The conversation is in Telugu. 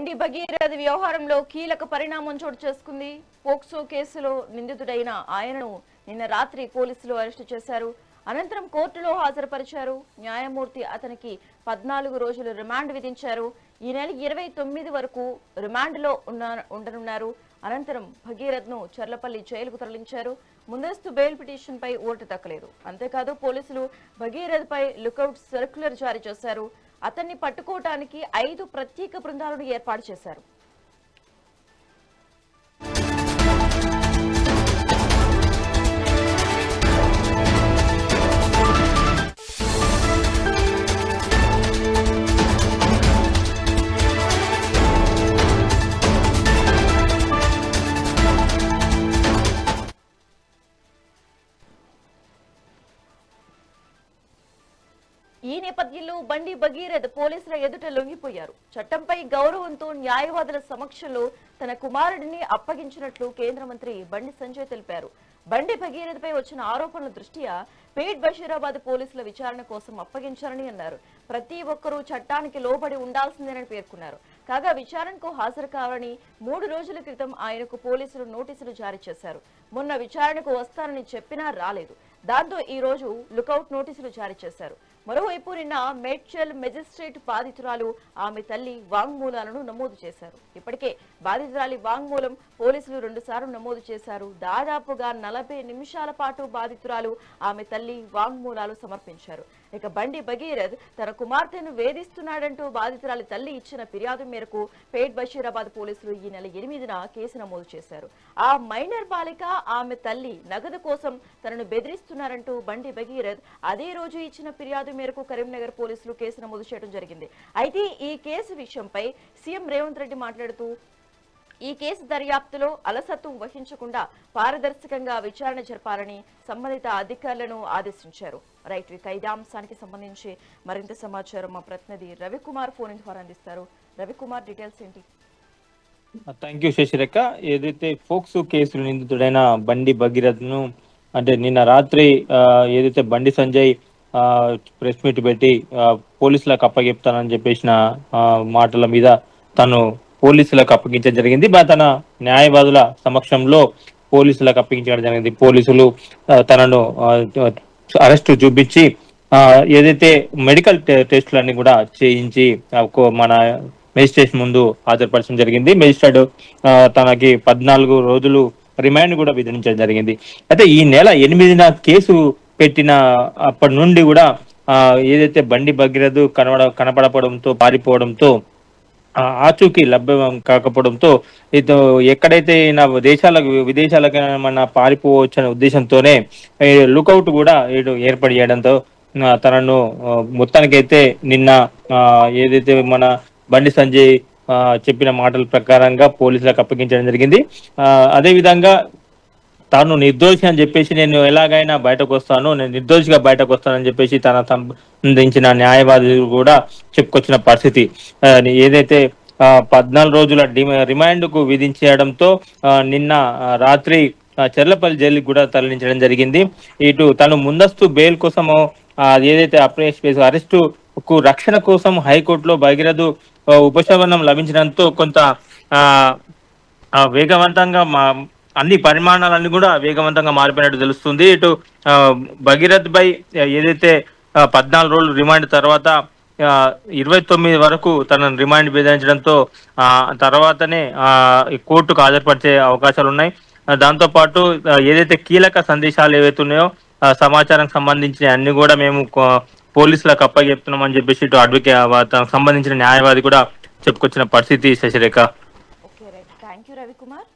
బండి భగీరథ వ్యవహారంలో కీలక పరిణామం చోటు చేసుకుంది. పోక్సో కేసులో నిందితుడైన ఆయనను నిన్న రాత్రి పోలీసులు అరెస్టు చేశారు. అనంతరం కోర్టులో హాజరుపరిచారు. న్యాయమూర్తి అతనికి 14 రోజులు రిమాండ్ విధించారు. ఈ నెల 29 వరకు రిమాండ్లో ఉండనున్నారు. అనంతరం భగీరథ్ను చర్లపల్లి జైలుకు తరలించారు. ముందస్తు బెయిల్ పిటిషన్ పై ఓటు దక్కలేదు. అంతేకాదు పోలీసులు భగీరథ్ పై లుకౌట్ సర్క్యులర్ జారీ చేశారు. అతన్ని పట్టుకోవడానికి 5 ప్రత్యేక బృందాలను ఏర్పాటు చేశారు. ఈ నేపథ్యంలో బండి భగీరథ్ పోలీసుల ఎదుట లొంగిపోయారు. చట్టంపై గౌరవంతో న్యాయవాదుల సమక్షంలో తన కుమారుడిని అప్పగించినట్లు కేంద్ర మంత్రి బండి సంజయ్ తెలిపారు. బండి భగీరథ్ పై వచ్చిన ఆరోపణల దృష్ట్యా పేట్ బషీరాబాద్ పోలీసుల విచారణ కోసం అప్పగించారని అన్నారు. ప్రతి ఒక్కరూ చట్టానికి లోబడి ఉండాల్సిందేనని పేర్కొన్నారు. కాగా విచారణకు హాజరు కావాలని 3 రోజుల క్రితం ఆయనకు పోలీసులు నోటీసులు జారీ చేశారు. మొన్న విచారణకు వస్తానని చెప్పినా రాలేదు. దాంతో ఈ రోజు లుకౌట్ నోటీసులు జారీ చేశారు. మరోవైపు నిన్న మేడ్చల్ మెజిస్ట్రేట్ బాధితురాలు ఆమె తల్లి వాంగ్మూలాలను నమోదు చేశారు. ఇప్పటికే బాధితురాలి వాంగ్మూలం పోలీసులు 2 సార్లు నమోదు చేశారు. దాదాపుగా 40 నిమిషాల పాటు బాధితురాలు ఆమె తల్లి వాంగ్మూలాలు సమర్పించారు. ఇక బండి భగీరథ్ తన కుమార్తెను వేధిస్తున్నాడంటూ బాధితురాలి తల్లి ఇచ్చిన ఫిర్యాదు మేరకు పేట్ బషీరాబాద్ పోలీసులు ఈ నెల 8న కేసు నమోదు చేశారు. ఆ మైనర్ బాలిక ఆమె తల్లి నగదు కోసం తనను బెదిరిస్తున్నారంటూ బండి భగీరథ్ అదే రోజు ఇచ్చిన ఫిర్యాదు మేరకు కరీంనగర్ పోలీసులు కేసు నమోదు చేయడం జరిగింది. అయితే ఈ కేసు విషయంపై సీఎం రేవంత్ రెడ్డి మాట్లాడుతూ ఈ కేసు దర్యాప్తులో అలసత్వం వహించకుండా పారదర్శకంగా విచారణ జరపాలని సంబంధిత అధికారులను ఆదేశించారు. రైట్, ఇక ఇదే అంశానికి సంబంధించి మరింత సమాచారం మా ప్రతినిధి రవికుమార్ ఫోన్ ద్వారా అందిస్తారు. రవికుమార్, డీటెయిల్స్ ఏంటి? Thank you Sasirekha. ఏదైతే ఫోక్సో కేసులు నిందితుడైన బండి భగీరథ్ను అంటే నిన్న రాత్రి ఏదైతే బండి సంజయ్ ప్రెస్ మీట్ పెట్టి పోలీసులకు అప్పగిస్తానని చెప్పేసిన మాటల మీద తను పోలీసులకు అప్పగించడం జరిగింది. తన న్యాయవాదుల సమక్షంలో పోలీసులకు అప్పగించడం జరిగింది. పోలీసులు తనను అరెస్టు చూపించి ఏదైతే మెడికల్ టెస్టులన్నీ కూడా చేయించి మన మేజిస్ట్రేట్ ముందు హాజరుపరచడం జరిగింది. మేజిస్ట్రేట్ తనకి 14 రోజులు రిమాండ్ కూడా విధించడం జరిగింది. అయితే ఈ నెల 8న కేసు పెట్టిన అప్పటి నుండి కూడా ఏదైతే బండి భగీరథ్ కనపడపడంతో పారిపోవడంతో ఆచూకీ లభ్యం కాకపోవడంతో ఇటు ఎక్కడైతే విదేశాలకు మన పారిపోవచ్చు అనే ఉద్దేశంతోనే లుకౌట్ కూడా ఏర్పాటు చేయడంతో తనను మొత్తానికైతే నిన్న ఏదైతే మన బండి సంజయ్ చెప్పిన మాటల ప్రకారంగా పోలీసులకు అప్పగించడం జరిగింది. అదే విధంగా తాను నిర్దోషి అని చెప్పేసి నేను ఎలాగైనా బయటకు వస్తాను, నేను నిర్దోషిగా బయటకు వస్తానని చెప్పేసి తన సంబంధించిన న్యాయవాది కూడా చెప్పుకొచ్చిన పరిస్థితి. ఏదైతే 14 రోజుల రిమాండ్ కు విధించడంతో నిన్న రాత్రి చెర్లపల్లి జైలుకి కూడా తరలించడం జరిగింది. ఇటు తను ముందస్తు బెయిల్ కోసము ఏదైతే అరెస్టు కు రక్షణ కోసం హైకోర్టులో భగీరథ్ ఉపశమనం లభించడంతో కొంత వేగవంతంగా అన్ని పరిమాణాలన్నీ కూడా వేగవంతంగా మారిపోయినట్టు తెలుస్తుంది. ఇటు భగీరథ్ పై ఏదైతే 14 రోజులు రిమాండ్ తర్వాత 29 వరకు తనను రిమాండ్ విధించడంతో తర్వాతనే కోర్టుకు హాజరుపరిచే అవకాశాలు ఉన్నాయి. దాంతో పాటు ఏదైతే కీలక సందేశాలు ఏవైతే ఉన్నాయో సమాచారం సంబంధించిన అన్ని కూడా మేము పోలీసులకు అప్పచెప్తున్నామని చెప్పేసి ఇటు తనకు సంబంధించిన న్యాయవాది కూడా చెప్పుకొచ్చిన పరిస్థితి Sasirekha. Okay right, thank you Ravikumar.